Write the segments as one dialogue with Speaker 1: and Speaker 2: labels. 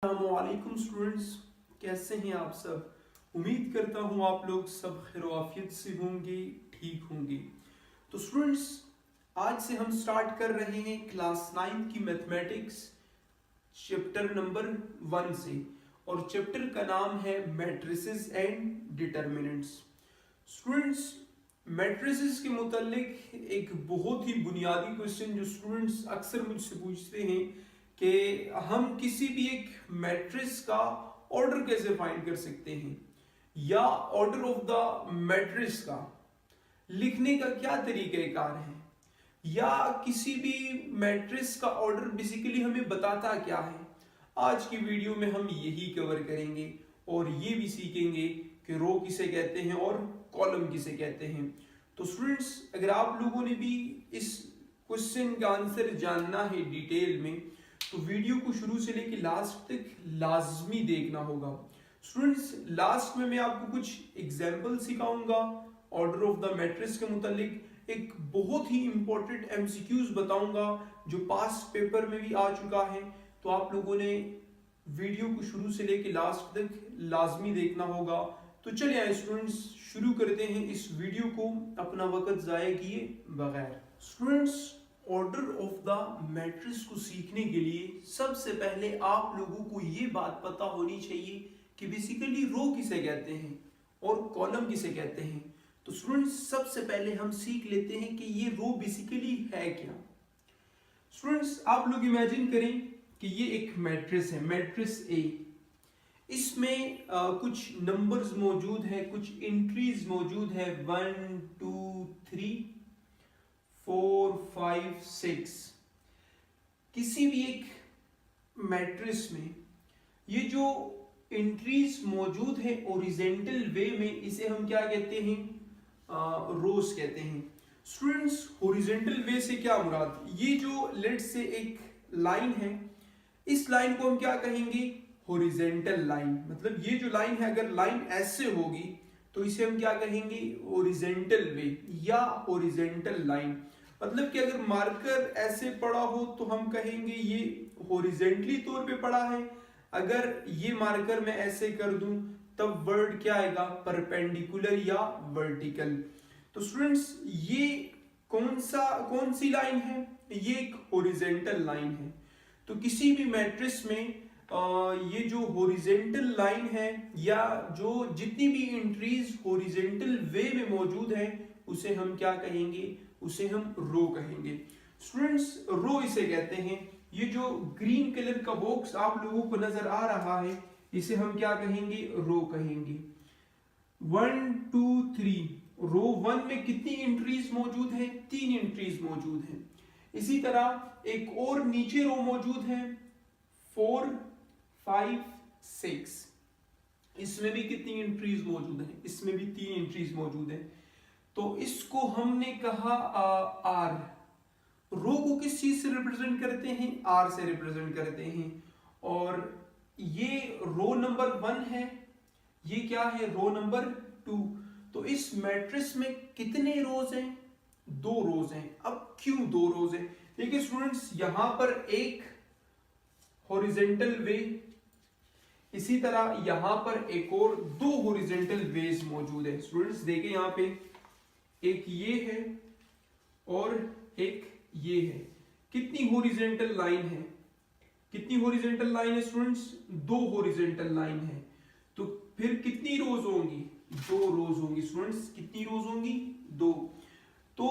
Speaker 1: अस्सलामुअलैकुम स्टूडेंट्स, कैसे हैं आप सब। उम्मीद करता हूँ आप लोग सब खैरियत से होंगे, ठीक होंगे। तो स्टूडेंट्स, आज से हम स्टार्ट कर रहे हैं क्लास 9 की मैथमेटिक्स चैप्टर नंबर 1 से, और चैप्टर का नाम है matrices and determinants. Students, matrices के मुतालिक एक बहुत ही बुनियादी क्वेश्चन जो स्टूडेंट्स अक्सर मुझसे पूछते हैं कि हम किसी भी एक मैट्रिक्स का ऑर्डर कैसे फाइंड कर सकते हैं, या ऑर्डर ऑफ द मैट्रिक्स का लिखने का क्या तरीक़ाकार है, या किसी भी मैट्रिक्स का ऑर्डर बेसिकली हमें बताता क्या है। आज की वीडियो में हम यही कवर करेंगे और ये भी सीखेंगे कि रो किसे कहते हैं और कॉलम किसे कहते हैं। तो स्टूडेंट्स, अगर आप लोगों ने भी इस क्वेश्चन का आंसर जानना है डिटेल में, तो वीडियो को शुरू से लेकर लास्ट तक लाजमी देखना होगा। स्टूडेंट्स, लास्ट में मैं आपको कुछ एग्जाम्पल सिखाऊंगा ऑर्डर ऑफ द मैट्रिक्स के मुतालिक, एक बहुत ही इंपॉर्टेंट एमसीक्यूज बताऊंगा जो पास्ट पेपर में भी आ चुका है। तो आप लोगों ने वीडियो को शुरू से लेकर लास्ट तक लाजमी देखना होगा। तो चलिए आए स्टूडेंट्स, शुरू करते हैं इस वीडियो को अपना वक्त ज़ाया किए बगैर। Students, order of the matrix को सीखने के लिए सबसे पहले आप लोगों को ये बात पता होनी चाहिए कि बेसिकली रो किसे कहते हैं और कॉलम किसे कहते हैं। तो स्टूडेंट्स, सबसे पहले हम सीख लेते हैं कि ये रो बेसिकली है क्या। स्टूडेंट्स, आप लोग इमेजिन करें कि ये एक मैट्रिक्स है, मैट्रिक्स ए। इसमें कुछ नंबर्स मौजूद है, कुछ एंट्रीज मौजूद है, 1 2 3 4 5 6। किसी भी एक मैट्रिक्स में ये जो एंट्रीज मौजूद है ओरिजेंटल वे में, इसे हम क्या कहते हैं, रोज कहते हैं। स्टूडेंट्स, हॉरिजॉन्टल वे से क्या मुराद, ये जो लेट्स से एक लाइन है, इस लाइन को हम क्या कहेंगे, हॉरिजॉन्टल लाइन। मतलब ये जो लाइन है, अगर लाइन ऐसे होगी तो इसे हम क्या कहेंगे, हॉरिजॉन्टल वे या हॉरिजॉन्टल लाइन। मतलब कि अगर मार्कर ऐसे पड़ा हो तो हम कहेंगे ये हॉरिजॉन्टली तौर पे पड़ा है। अगर ये मार्कर मैं ऐसे कर दूं तब वर्ड क्या आएगा, परपेंडिकुलर या वर्टिकल। तो स्टूडेंट्स, ये कौन सी लाइन है, ये एक हॉरिजॉन्टल लाइन है। तो किसी भी मैट्रिक्स में ये जो हॉरिजॉन्टल लाइन है या जो जितनी भी एंट्रीज हॉरिजॉन्टल वे में मौजूद है, उसे हम क्या कहेंगे, उसे हम रो कहेंगे। स्टूडेंट्स, रो इसे कहते हैं। ये जो ग्रीन कलर का बॉक्स आप लोगों को नजर आ रहा है, इसे हम क्या कहेंगे, रो कहेंगे। 1 2 3, रो 1 में कितनी एंट्रीज मौजूद है, 3 एंट्रीज मौजूद है। इसी तरह एक और नीचे रो मौजूद है 4 5 6, इसमें भी कितनी एंट्रीज मौजूद है, इसमें भी 3 एंट्रीज मौजूद है। तो इसको हमने कहा आर। रो को किस चीज से रिप्रेजेंट करते हैं, आर से रिप्रेजेंट करते हैं। और ये रो नंबर 1 है, ये क्या है, रो नंबर 2। तो इस मैट्रिक्स में कितने रोज हैं, 2 रोज हैं। अब क्यों 2 रोज हैं, देखिए स्टूडेंट्स, यहां पर एक हॉरिजॉन्टल वे, इसी तरह यहां पर एक और 2 हॉरिजॉन्टल वेज मौजूद है। स्टूडेंट्स देखिए, यहां पे एक ये है और एक ये है। कितनी हॉरिजॉन्टल लाइन है, कितनी हॉरिजॉन्टल लाइन है स्टूडेंट्स, 2 हॉरिजॉन्टल लाइन है। तो फिर कितनी रोज होंगी, 2 रोज होंगी। स्टूडेंट्स, कितनी रोज होंगी, 2। तो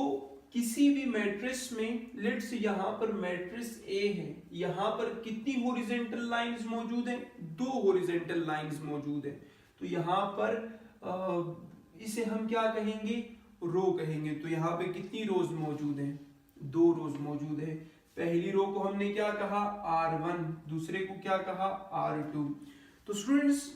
Speaker 1: किसी भी मैट्रिक्स में लेट्स यहां पर मैट्रिक्स ए है, यहां पर कितनी हॉरिजॉन्टल लाइंस मौजूद हैं, 2 हॉरिजॉन्टल लाइंस मौजूद है। तो यहां पर इसे हम क्या कहेंगे, रो कहेंगे। तो यहां पे कितनी रोज मौजूद हैं, 2 रोज मौजूद है। पहली रो को हमने क्या कहा, R1, दूसरे को क्या कहा, R2। तो स्टूडेंट्स,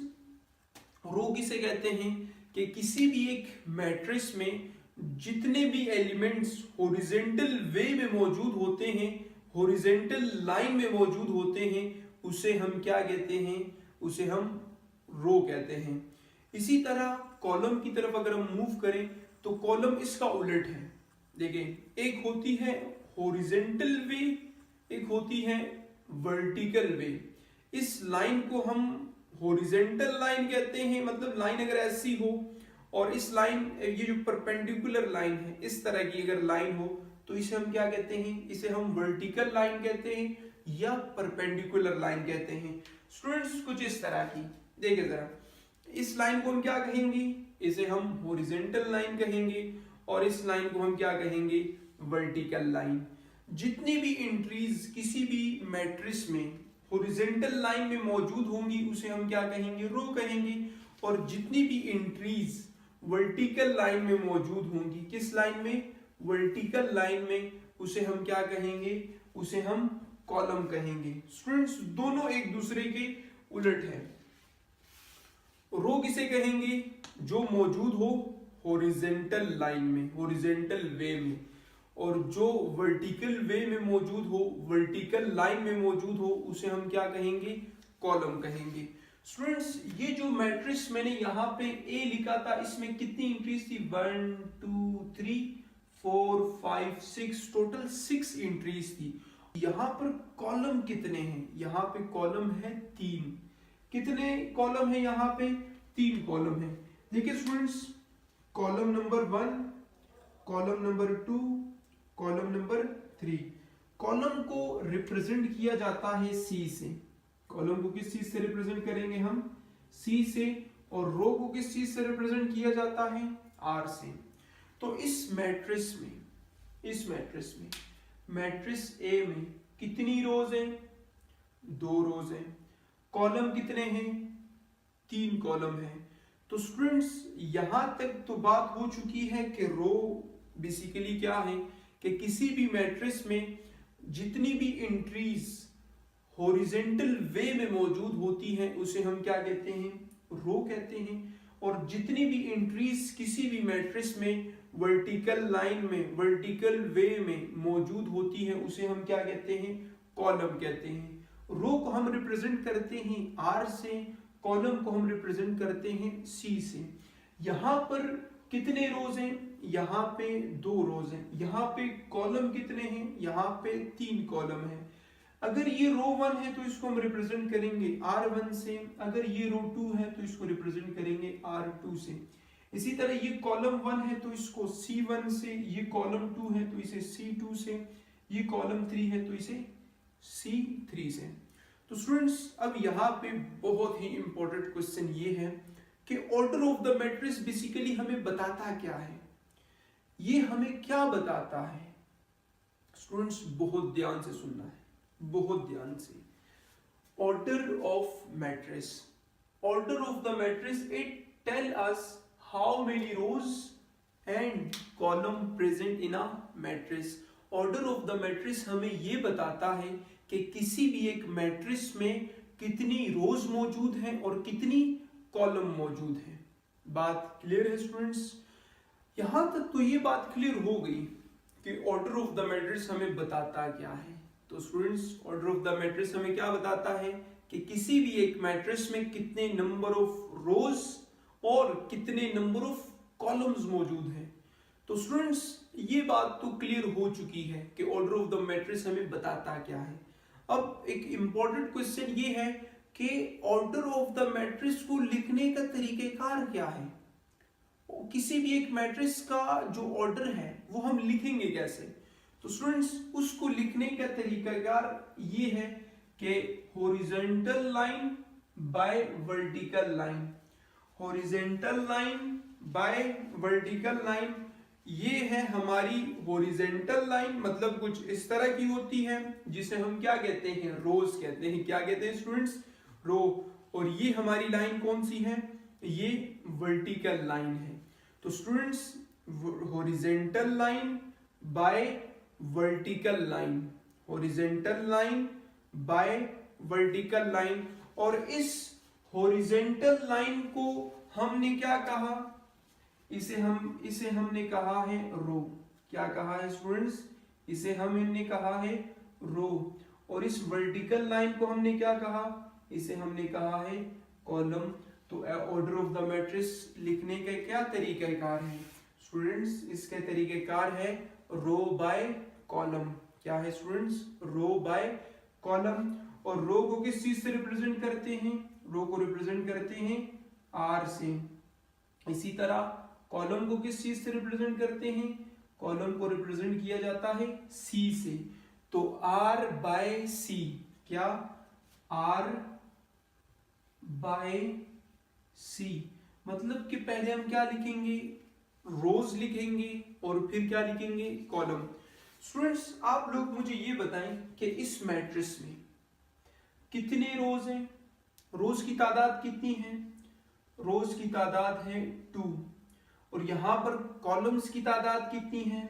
Speaker 1: रो किसे कहते हैं कि किसी भी एक मैट्रिक्स में जितने भी एलिमेंट्स हॉरिजॉन्टल वे में मौजूद होते हैं, हॉरिजॉन्टल लाइन में मौजूद होते हैं, उसे हम क्या कहते हैं, उसे हम रो कहते हैं। इसी तरह कॉलम की तरफ अगर हम मूव करें तो कॉलम इसका उलट है। देखिए, एक होती है हॉरिजॉन्टल वे, एक होती है वर्टिकल वे। इस लाइन को हम हॉरिजेंटल लाइन कहते हैं, मतलब लाइन अगर ऐसी हो और इस लाइन, ये जो परपेंडिकुलर लाइन है इस तरह की अगर लाइन हो तो इसे हम क्या कहते हैं, इसे हम वर्टिकल लाइन कहते हैं या परपेंडिकुलर लाइन कहते हैं। स्टूडेंट्स कुछ इस तरह की देखिए जरा, इस लाइन को हम क्या कहेंगे, इसे हम हॉरिजेंटल लाइन कहेंगे और इस लाइन को हम क्या कहेंगे, वर्टिकल लाइन। जितनी भी एंट्रीज किसी भी मैट्रिक्स में हॉरिजेंटल लाइन में मौजूद होंगी उसे हम क्या कहेंगे, रो कहेंगे, और जितनी भी एंट्रीज वर्टिकल लाइन में मौजूद होंगी, किस लाइन में, वर्टिकल लाइन में, उसे हम क्या कहेंगे, उसे हम कॉलम कहेंगे। स्टूडेंट्स दोनों एक दूसरे के उलट है। रो किसे कहेंगे, जो मौजूद हो हॉरिजेंटल लाइन में, हॉरिजेंटल वे में, और जो वर्टिकल वे में मौजूद हो, वर्टिकल लाइन में मौजूद हो, उसे हम क्या कहेंगे, कॉलम कहेंगे। स्टूडेंट्स ये जो मैट्रिक्स मैंने यहाँ पे ए लिखा था, इसमें कितनी एंट्रीज थी, 1 2 3 4 5 6, टोटल 6 एंट्रीज थी। यहाँ पर कॉलम कितने हैं, यहाँ पे कॉलम है 3। कितने कॉलम है यहाँ पे, 3 कॉलम है। देखिए students, column number 1, column number 2, column number 3। Column को रिप्रेजेंट किया जाता है सी से। कॉलम को किस चीज से रिप्रेजेंट करेंगे हम, सी से, और रो को किस चीज से रिप्रेजेंट किया जाता है, आर से। तो इस मैट्रिक्स में मैट्रिक्स ए में कितनी रोज हैं, 2 रोज हैं। कॉलम कितने हैं, 3 कॉलम हैं। तो स्टूडेंट्स यहां तक तो बात हो चुकी है कि रो बेसिकली क्या है, कि किसी भी मैट्रिक्स में जितनी भी एंट्रीज हॉरिजेंटल वे में मौजूद होती हैं उसे हम क्या कहते हैं, रो कहते हैं, और जितनी भी एंट्रीज किसी भी मैट्रिक्स में वर्टिकल लाइन में, वर्टिकल वे में मौजूद होती है उसे हम क्या कहते हैं, कॉलम कहते हैं। रो को हम रिप्रेजेंट करते हैं आर से, कॉलम को हम रिप्रेजेंट करते हैं सी से। यहाँ पर कितने रोज हैं, यहाँ पे 2 रोज हैं। यहाँ पे कॉलम कितने हैं, यहाँ पे 3 कॉलम है। अगर ये रो 1 है तो इसको हम रिप्रेजेंट करेंगे R1 से, अगर ये रो 2 है तो इसको रिप्रेजेंट करेंगे R2 से। इसी तरह ये कॉलम 1 है तो इसको C1 से, ये कॉलम 2 है तो इसे C2 से, ये कॉलम 3 है तो इसे C3 से। तो स्टूडेंट्स अब यहाँ पे बहुत ही इंपॉर्टेंट क्वेश्चन ये है कि order of the matrix basically हमें बताता क्या है, ये हमें क्या बताता है। स्टूडेंट्स बहुत ध्यान से सुनना है, बहुत ध्यान से। Order of matrix, order of the matrix, it tell us how many rows and column present in a matrix. Order of the matrix हमें ये बताता है कि किसी भी एक मैट्रिक्स में कितनी रोज मौजूद हैं और कितनी कॉलम मौजूद हैं। बात क्लियर है स्टूडेंट्स? यहां तक तो ये बात क्लियर हो गई कि ऑर्डर ऑफ द मैट्रिक्स हमें बताता क्या है। तो students order of the matrix हमें क्या बताता है कि किसी भी एक मैट्रिक्स में कितने नंबर ऑफ रोज और कितने नंबर ऑफ कॉलम्स मौजूद हैं। तो स्टूडेंट्स ये बात तो क्लियर हो चुकी है कि ऑर्डर ऑफ द मैट्रिक्स हमें बताता क्या है। अब एक इंपॉर्टेंट क्वेश्चन ये है कि ऑर्डर ऑफ द मैट्रिक्स को लिखने का तरीकेकार क्या है। किसी भी एक मैट्रिक्स का जो ऑर्डर है वो हम लिखेंगे कैसे। तो स्टूडेंट्स उसको लिखने का तरीकाकार ये है कि horizontal line by vertical line, horizontal line by vertical line, ये है हमारी हॉरिजॉन्टल लाइन, मतलब कुछ इस तरह की होती है जिसे हम क्या कहते हैं, रोज कहते हैं। क्या कहते हैं स्टूडेंट्स, रो। और ये हमारी लाइन कौन सी है, ये वर्टिकल लाइन है। तो students horizontal line by vertical line, horizontal line by vertical line, और इस हॉरिजॉन्टल लाइन को हमने क्या कहा, इसे हमने कहा है रो। क्या कहा है स्टूडेंट्स, इसे हमने कहा है रो। और इस वर्टिकल लाइन को हमने क्या कहा, इसे हमने कहा है कॉलम। तो ऑर्डर ऑफ द मैट्रिक्स लिखने का क्या तरीकाकार है स्टूडेंट्स, इसका तरीकाकार है रो बाय कॉलम। क्या है स्टूडेंट्स, रो बाय कॉलम। और रो को किस चीज से रिप्रेजेंट करते हैं, रो को रिप्रेजेंट करते हैं आर से। इसी तरह कॉलम को किस चीज से रिप्रेजेंट करते हैं, कॉलम को रिप्रेजेंट किया जाता है सी से। तो आर बाय सी, क्या आर बाय सी, मतलब कि पहले हम क्या लिखेंगे, रोज लिखेंगे और फिर क्या लिखेंगे, कॉलम। स्टूडेंट्स आप लोग मुझे ये बताएं कि इस मैट्रिक्स में कितने रोज हैं, रोज की तादाद कितनी है, रोज की तादाद है 2। और यहां पर कॉलम्स की तादाद कितनी है,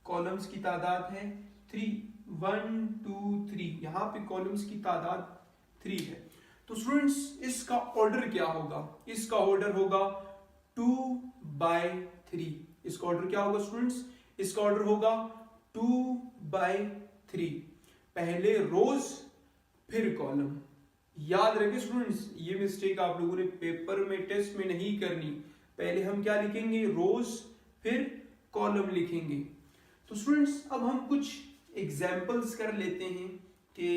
Speaker 1: कॉलम्स की तादाद है 3, 1 2 3, यहां पे कॉलम्स की तादाद 3 है। तो स्टूडेंट्स इसका ऑर्डर क्या होगा, इसका ऑर्डर होगा 2/3। इसका ऑर्डर क्या होगा स्टूडेंट्स, इसका ऑर्डर होगा 2/3। पहले रोज फिर कॉलम। याद रखिए स्टूडेंट्स, ये मिस्टेक आप लोगों ने पेपर में टेस्ट में नहीं करनी। पहले हम क्या लिखेंगे, रोज फिर कॉलम लिखेंगे। तो स्टूडेंट्स अब हम कुछ एग्जाम्पल्स कर लेते हैं कि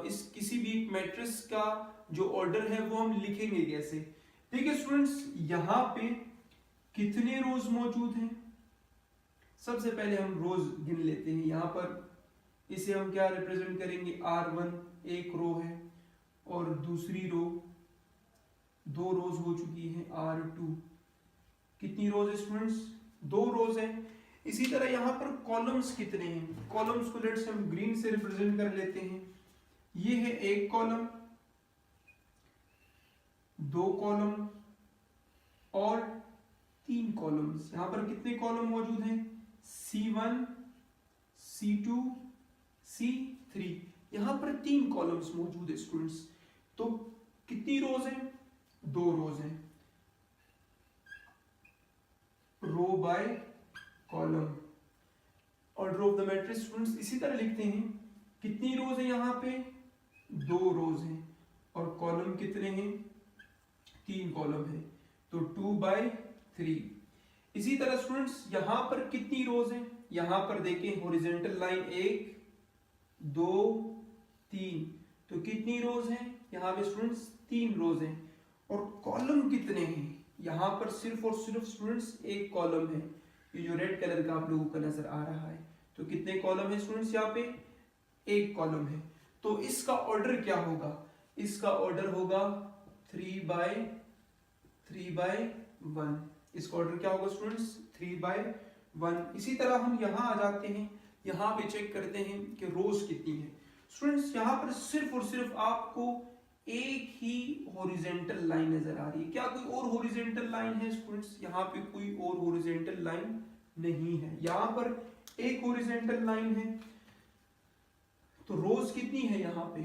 Speaker 1: इस किसी भी मैट्रिक्स का जो ऑर्डर है वो हम लिखेंगे कैसे। देखिए स्टूडेंट्स यहाँ पे कितने रोज मौजूद हैं, सबसे पहले हम रोज गिन लेते हैं। यहाँ पर इसे हम क्या रिप्रेजेंट करेंगे, R1 एक रो है और दूसरी रो 2 रोज हो चुकी है R2। कितनी रोज है स्टूडेंट्स, 2 रोज है। इसी तरह यहाँ पर कॉलम्स कितने हैं, कॉलम्स को लेट्स हम ग्रीन से रिप्रेजेंट कर लेते हैं। ये है एक कॉलम, 2 कॉलम और 3 कॉलम्स। यहाँ पर कितने कॉलम मौजूद हैं, C1 C2 C3, यहाँ पर 3 कॉलम्स मौजूद है स्टूडेंट्स। तो कितनी रोज हैं, 2 रोज हैं, row by column. Order of the matrix students इसी तरह लिखते हैं, कितनी रोज है यहाँ पे, 2 रोज हैं और कॉलम कितने हैं, 3 कॉलम है, तो 2/3। इसी तरह स्टूडेंट्स यहाँ पर कितनी रोज हैं, यहाँ पर देखें हॉरिजॉन्टल लाइन 1 2 3, तो कितनी रोज हैं यहाँ पे स्टूडेंट्स, 3 रोज हैं। और कॉलम कितने हैं, यहाँ पर सिर्फ और सिर्फ स्टूडेंट्स एक कॉलम है, ये जो रेड कलर का आप लोगों को नजर आ रहा है। तो कितने कॉलम है स्टूडेंट्स, यहाँ पे एक कॉलम है। तो इसका ऑर्डर क्या होगा, इसका ऑर्डर होगा 3/1। इसका ऑर्डर क्या होगा स्टूडेंट्स, 3/1। इसी तरह हम यहाँ आ जाते हैं, यहाँ पे चेक करते हैं कि रोज कितनी है। स्टूडेंट्स यहाँ पर सिर्फ और सिर्फ आपको एक ही हॉरिजॉन्टल लाइन नजर आ रही है, क्या कोई और हॉरिजॉन्टल लाइन है स्टूडेंट्स, यहाँ पे कोई और हॉरिजॉन्टल लाइन नहीं है, यहाँ पर एक हॉरिजॉन्टल लाइन है। तो रोज कितनी है, यहाँ पे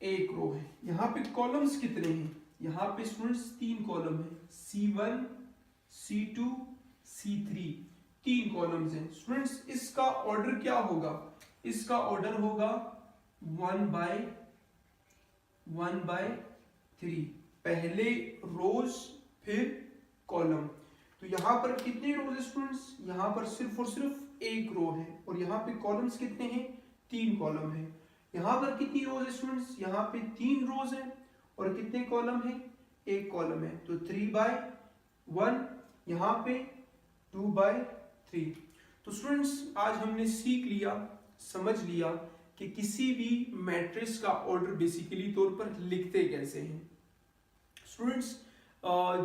Speaker 1: एक रो है। यहाँ पे कॉलम्स कितने हैं, यहाँ पे स्टूडेंट्स 3 कॉलम है, C1 C2 C3, 3 कॉलम्स हैं। स्टूडेंट्स इसका ऑर्डर क्या होगा, इसका ऑर्डर होगा 1/3। पहले रोज फिर कॉलम। तो यहाँ पर कितने रोज है स्टूडेंट्स, यहाँ पर सिर्फ और सिर्फ एक रो है और यहाँ पे कॉलम्स कितने हैं, 3 कॉलम है। यहाँ पर कितनी रोज है स्टूडेंट्स, यहाँ पे 3 रोज है और कितने कॉलम है, एक कॉलम है। तो 3/1, यहाँ पे 2/3। तो स्टूडेंट्स आज हमने सीख लिया, समझ लिया कि किसी भी मैट्रिक्स का ऑर्डर बेसिकली तौर पर लिखते कैसे हैं। स्टूडेंट्स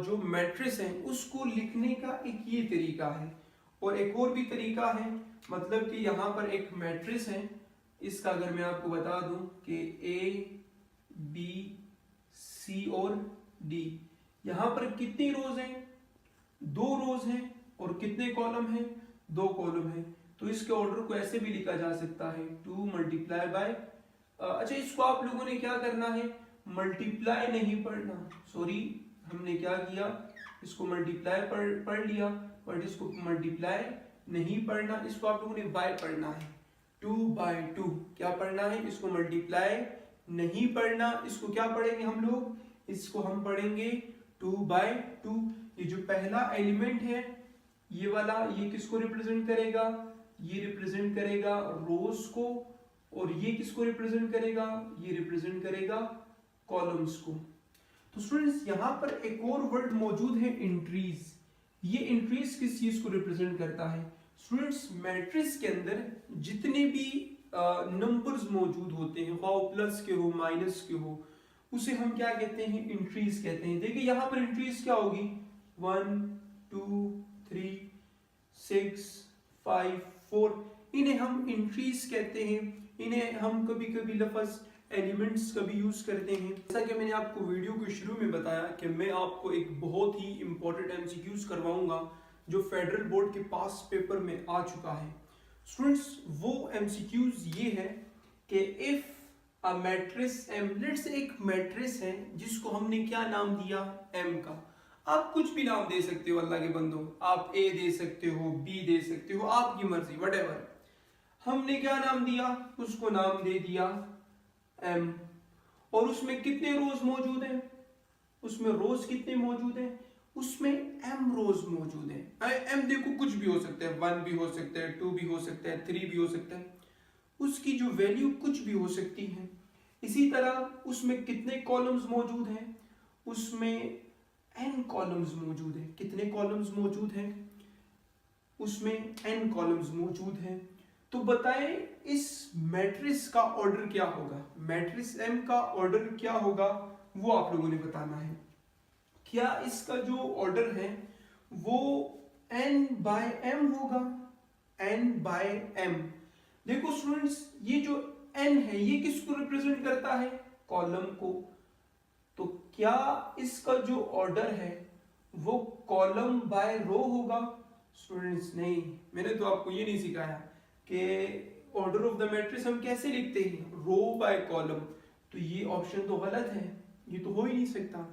Speaker 1: जो मैट्रिक्स है उसको लिखने का एक ये तरीका है और एक और भी तरीका है, मतलब कि यहाँ पर एक मैट्रिक्स है, इसका अगर मैं आपको बता दूं कि A B C और D, यहाँ पर कितनी रोज हैं, 2 रोज हैं और कितने कॉलम हैं, 2 कॉलम हैं। तो इसके ऑर्डर को ऐसे भी लिखा जा सकता है 2 मल्टीप्लाई बाय, अच्छा इसको आप लोगों ने क्या करना है, मल्टीप्लाई नहीं पढ़ना, सॉरी हमने क्या किया, इसको मल्टीप्लाई पढ़ लिया बट इसको मल्टीप्लाई नहीं पढ़ना, इसको आप लोगों ने बाय पढ़ना है, 2/2। क्या पढ़ना है, इसको मल्टीप्लाई नहीं पढ़ना, इसको क्या पढ़ेंगे हम लोग, इसको हम पढ़ेंगे 2/2। ये जो पहला एलिमेंट है ये वाला, ये किसको रिप्रेजेंट करेगा, ये रिप्रेजेंट करेगा रोज को और ये किसको रिप्रेजेंट करेगा, ये रिप्रेजेंट करेगा कॉलम्स को। तो स्टूडेंट्स यहाँ पर एक और वर्ड मौजूद है एंट्रीज। ये एंट्रीज किस चीज को रिप्रेजेंट करता है स्टूडेंट्स, मैट्रिक्स के अंदर जितने भी नंबर्स मौजूद होते हैं, वो प्लस के हो माइनस के हो, उसे हम क्या कहते हैं, एंट्रीज कहते हैं। देखिए यहाँ पर एंट्रीज क्या होगी, 1 2 3 6 5 4, इन्हें हम एंट्रीज कहते हैं। इन्हें हम कभी कभी लफ्ज एलिमेंट्स का भी यूज करते हैं। जैसा कि मैंने आपको वीडियो के शुरू में बताया कि मैं आपको एक बहुत ही इंपॉर्टेंट एमसीक्यूज करवाऊंगा जो फेडरल बोर्ड के पास पेपर में आ चुका है। स्टूडेंट्स वो एमसीक्यूज ये है कि if a matrix M, let's say एक मैट्रिक्स है जिसको हमने क्या नाम दिया, एम का। आप कुछ भी नाम दे सकते हो अल्लाह के बंदो, आप ए दे सकते हो, बी दे सकते हो, आपकी मर्जी, व्हाटएवर। हमने क्या नाम दिया, उसको नाम दे दिया एम। और उसमें कितने रोज मौजूद हैं, उसमें रोज कितने मौजूद हैं, उसमें एम रोज मौजूद है। एम देखो कुछ भी हो सकता है, 1 भी हो सकता है, 2 भी हो सकता है, 3 भी हो सकता है, उसकी जो वैल्यू कुछ भी हो सकती है। इसी तरह उसमें कितने कॉलम्स मौजूद हैं, उसमें n कॉलम्स मौजूद हैं। कितने कॉलम्स मौजूद हैं, उसमें n कॉलम्स मौजूद हैं। तो बताएं इस मैट्रिक्स का ऑर्डर क्या होगा, मैट्रिक्स m का ऑर्डर क्या होगा, वो आप लोगों ने बताना है। क्या इसका जो ऑर्डर है वो n बाय m होगा, n बाय m। देखो स्टूडेंट्स ये जो n है ये किसको रिप्रेजेंट करता है, कॉलम को। तो क्या इसका जो ऑर्डर है वो कॉलम बाय रो होगा, स्टूडेंट्स नहीं। मैंने तो आपको ये नहीं सिखाया कि ऑर्डर ऑफ द मैट्रिक्स हम कैसे लिखते हैं, रो बाय कॉलम। तो ये ऑप्शन तो गलत है, ये तो हो ही नहीं सकता।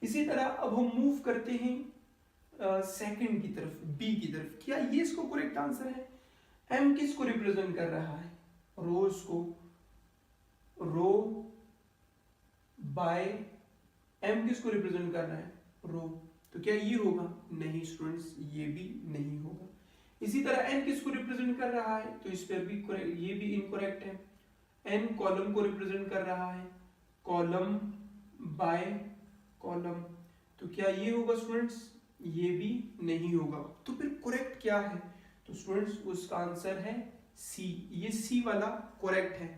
Speaker 1: इसी तरह अब हम मूव करते हैं सेकंड की तरफ, बी की तरफ। क्या ये इसको करेक्ट आंसर है, एम किसको रिप्रेजेंट कर रहा है, रोज को, रो बाय एम किसको रिप्रेजेंट कर रहा है, रो। तो क्या ये होगा, नहीं स्टूडेंट्स ये भी नहीं होगा। इसी तरह एन किसको रिप्रेजेंट कर रहा है, तो इस पर भी ये भी इनकरेक्ट है। एन कॉलम को रिप्रेजेंट कर रहा है, कॉलम बाय कॉलम। तो क्या ये होगा स्टूडेंट्स, ये भी नहीं होगा। तो फिर करेक्ट क्या है, तो स्टूडेंट्स उसका आंसर है सी, ये सी वाला करेक्ट है।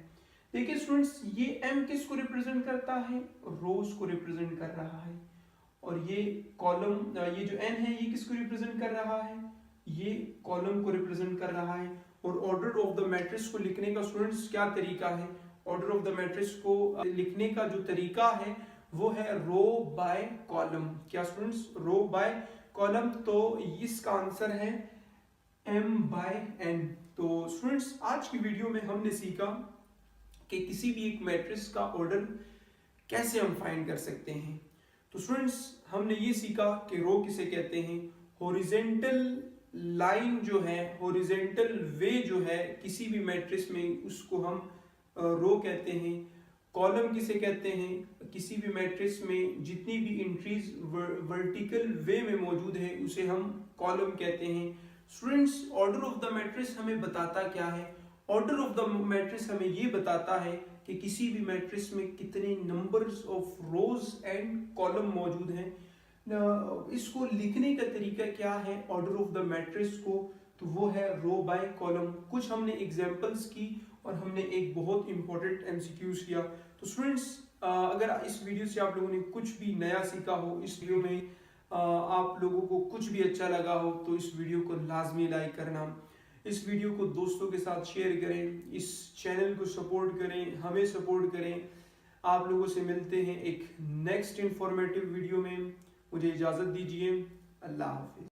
Speaker 1: देखिए स्टूडेंट्स ये m किसको रिप्रेजेंट करता है, रोज को रिप्रेजेंट कर रहा है। और ये कॉलम, ये जो n है ये किसको रिप्रेजेंट कर रहा है, ये कॉलम को रिप्रेजेंट कर रहा है। और ऑर्डर ऑफ द मैट्रिक्स को लिखने का स्टूडेंट्स क्या तरीका है, ऑर्डर ऑफ द मैट्रिक्स को लिखने का जो तरीका है वो है रो बाय कॉलम। क्या स्टूडेंट्स, रो बाय कॉलम। तो इसका आंसर है m बाय n। तो स्टूडेंट्स आज की वीडियो में हमने सीखा कि किसी भी एक मैट्रिक्स का ऑर्डर कैसे हम फाइंड कर सकते हैं। तो स्टूडेंट्स हमने ये सीखा कि रो किसे कहते हैं, हॉरिजॉन्टल लाइन जो है, हॉरिजॉन्टल वे जो है किसी भी मैट्रिक्स में उसको हम रो कहते हैं। कॉलम किसे कहते हैं, किसी भी मैट्रिक्स में जितनी भी एंट्रीज वर्टिकल वे में मौजूद है उसे हम कॉलम कहते हैं। Students order of the matrix हमें बताता क्या है, ऑर्डर ऑफ द मैट्रिक्स हमें ये बताता है कि किसी भी मैट्रिक्स में कितने numbers of rose and column मौजूद हैं। इसको लिखने का तरीका क्या है ऑर्डर ऑफ द मैट्रिक्स को, तो वो है रो बाय कॉलम। कुछ हमने एग्जांपल्स की और हमने एक बहुत इंपॉर्टेंट एमसीक्यूज किया। तो स्टूडेंट्स अगर इस वीडियो से आप लोगों ने कुछ भी नया सीखा हो, इस वीडियो में आप लोगों को कुछ भी अच्छा लगा हो, तो इस वीडियो को लाजमी लाइक करना, इस वीडियो को दोस्तों के साथ शेयर करें, इस चैनल को सपोर्ट करें, हमें सपोर्ट करें। आप लोगों से मिलते हैं एक नेक्स्ट इंफॉर्मेटिव वीडियो में। मुझे इजाज़त दीजिए, अल्लाह हाफिज़।